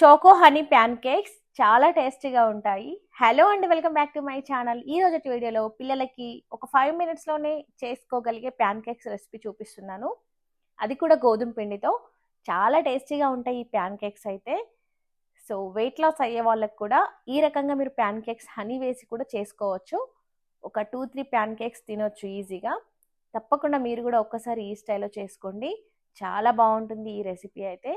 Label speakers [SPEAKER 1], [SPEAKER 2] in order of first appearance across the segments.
[SPEAKER 1] Choco honey pan cakes చాలా టేస్టీగా ఉంటాయి. హలో అండి, welcome back to my channel. ఈ రోజు వీడియోలో పిల్లలకి ఒక 5 మినిట్స్‌లోనే చేసుకోగలిగే ప్యాన్ కేక్స్ రెసిపీ చూపిస్తున్నాను. అది కూడా గోధుమ పిండితో. చాలా టేస్టీగా ఉంటాయి ఈ ప్యాన్ కేక్స్ అయితే. సో వెయిట్ లాస్ అయ్యే వాళ్ళకి కూడా ఈ రకంగా మీరు ప్యాన్ కేక్స్ హనీ వేసి కూడా చేసుకోవచ్చు. ఒక 2-3 ప్యాన్ కేక్స్ తినొచ్చు ఈజీగా. తప్పకుండా మీరు కూడా ఒక్కసారి ఈ స్టైల్లో చేసుకోండి. చాలా బాగుంటుంది ఈ రెసిపీ అయితే.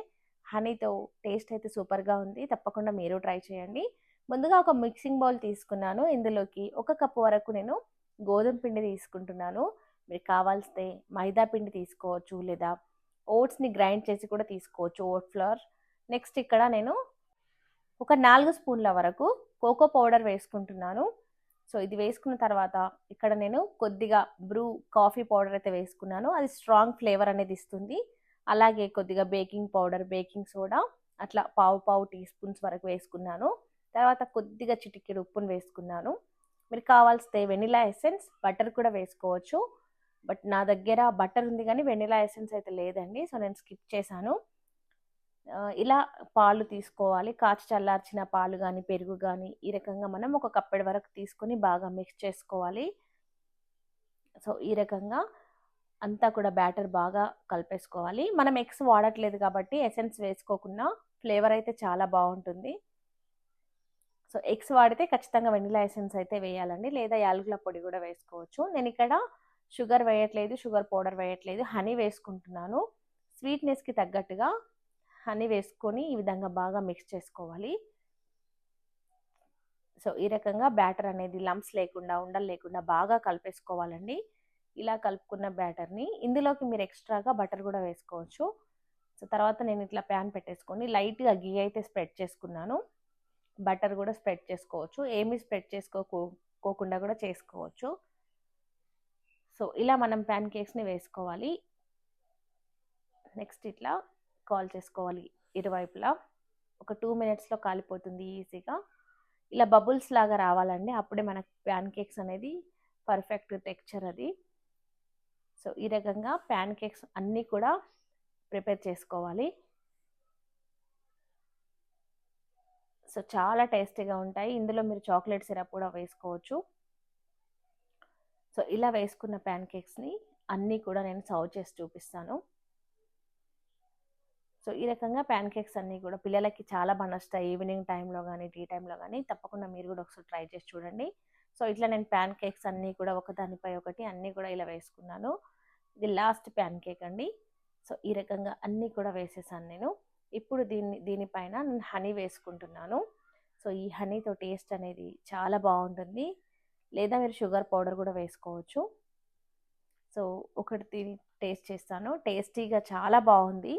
[SPEAKER 1] హనీతో టేస్ట్ అయితే సూపర్గా ఉంది. తప్పకుండా మీరు ట్రై చేయండి. ముందుగా ఒక మిక్సింగ్ బౌల్ తీసుకున్నాను. ఇందులోకి 1 కప్పు వరకు నేను గోధుమ పిండి తీసుకుంటున్నాను. మీరు కావాల్సితే మైదా పిండి తీసుకోవచ్చు, లేదా ఓట్స్ని గ్రైండ్ చేసి కూడా తీసుకోవచ్చు, ఓట్ ఫ్లోర్. నెక్స్ట్ ఇక్కడ నేను ఒక 4 స్పూన్ల వరకు కోకో పౌడర్ వేసుకుంటున్నాను. సో ఇది వేసుకున్న తర్వాత ఇక్కడ నేను కొద్దిగా బ్రూ కాఫీ పౌడర్ అయితే వేసుకున్నాను. అది స్ట్రాంగ్ ఫ్లేవర్ అనేది ఇస్తుంది. అలాగే కొద్దిగా బేకింగ్ పౌడర్, బేకింగ్ సోడా అట్లా పావు టీ స్పూన్స్ వరకు వేసుకున్నాను. తర్వాత కొద్దిగా చిటికెడు ఉప్పును వేసుకున్నాను. మీరు కావాల్సితే వెనిలా ఎసెన్స్, బటర్ కూడా వేసుకోవచ్చు. బట్ నా దగ్గర బటర్ ఉంది కానీ వెనిలా ఎసెన్స్ అయితే లేదండి, సో నేను స్కిప్ చేశాను. ఇలా పాలు తీసుకోవాలి. కాచి చల్లార్చిన పాలు కానీ పెరుగు కానీ ఈ రకంగా మనం ఒక కప్పెడు వరకు తీసుకొని బాగా మిక్స్ చేసుకోవాలి. సో ఈ రకంగా అంతా కూడా బ్యాటర్ బాగా కలిపేసుకోవాలి. మనం ఎగ్స్ వాడట్లేదు కాబట్టి ఎసెన్స్ వేసుకోకుండా ఫ్లేవర్ అయితే చాలా బాగుంటుంది. సో ఎగ్స్ వాడితే ఖచ్చితంగా వెనిలా ఎసెన్స్ అయితే వేయాలండి, లేదా యాలకుల పొడి కూడా వేసుకోవచ్చు. నేను ఇక్కడ షుగర్ వేయట్లేదు, షుగర్ పౌడర్ వేయట్లేదు, హనీ వేసుకుంటున్నాను. స్వీట్నెస్కి తగ్గట్టుగా హనీ వేసుకొని ఈ విధంగా బాగా మిక్స్ చేసుకోవాలి. సో ఈ రకంగా బ్యాటర్ అనేది లంప్స్ లేకుండా, ఉండలు లేకుండా బాగా కలిపేసుకోవాలండి. ఇలా కలుపుకున్న బ్యాటర్ని ఇందులోకి మీరు ఎక్స్ట్రాగా బటర్ కూడా వేసుకోవచ్చు. సో తర్వాత నేను ఇట్లా ప్యాన్ పెట్టేసుకొని లైట్గా గీ అయితే స్ప్రెడ్ చేసుకున్నాను. బటర్ కూడా స్ప్రెడ్ చేసుకోవచ్చు, ఏమీ స్ప్రెడ్ చేసుకోకుండా కూడా చేసుకోవచ్చు. సో ఇలా మనం ప్యాన్ కేక్స్ని వేసుకోవాలి. నెక్స్ట్ ఇట్లా కాల్ చేసుకోవాలి ఇరువైపులా. ఒక 2 మినిట్స్లో కాలిపోతుంది ఈజీగా. ఇలా బబుల్స్ లాగా రావాలండి, అప్పుడే మనకు ప్యాన్ కేక్స్ అనేది పర్ఫెక్ట్ టెక్స్చర్ అది. సో ఈ రకంగా ప్యాన్ కేక్స్ అన్నీ కూడా ప్రిపేర్ చేసుకోవాలి. సో చాలా టేస్టీగా ఉంటాయి. ఇందులో మీరు చాక్లెట్ సిరప్ కూడా వేసుకోవచ్చు. సో ఇలా వేసుకున్న ప్యాన్ కేక్స్ని అన్నీ కూడా నేను సర్వ్ చేసి చూపిస్తాను. సో ఈ రకంగా ప్యాన్ కేక్స్ అన్నీ కూడా పిల్లలకి చాలా బాగా నచ్చుతాయి. ఈవినింగ్ టైంలో కానీ టీ టైంలో కానీ తప్పకుండా మీరు కూడా ఒకసారి ట్రై చేసి చూడండి. సో ఇట్లా నేను ప్యాన్ కేక్స్ అన్నీ కూడా ఒకదానిపై ఒకటి అన్నీ కూడా ఇలా వేసుకున్నాను. ఇది లాస్ట్ ప్యాన్ కేక్ అండి. సో ఈ రకంగా అన్నీ కూడా వేసేసాను నేను. ఇప్పుడు దీనిపైన నేను హనీ వేసుకుంటున్నాను. సో ఈ హనీతో టేస్ట్ అనేది చాలా బాగుంటుంది, లేదా మీరు షుగర్ పౌడర్ కూడా వేసుకోవచ్చు. సో ఒకటి టేస్ట్ చేస్తాను. టేస్టీగా చాలా బాగుంది.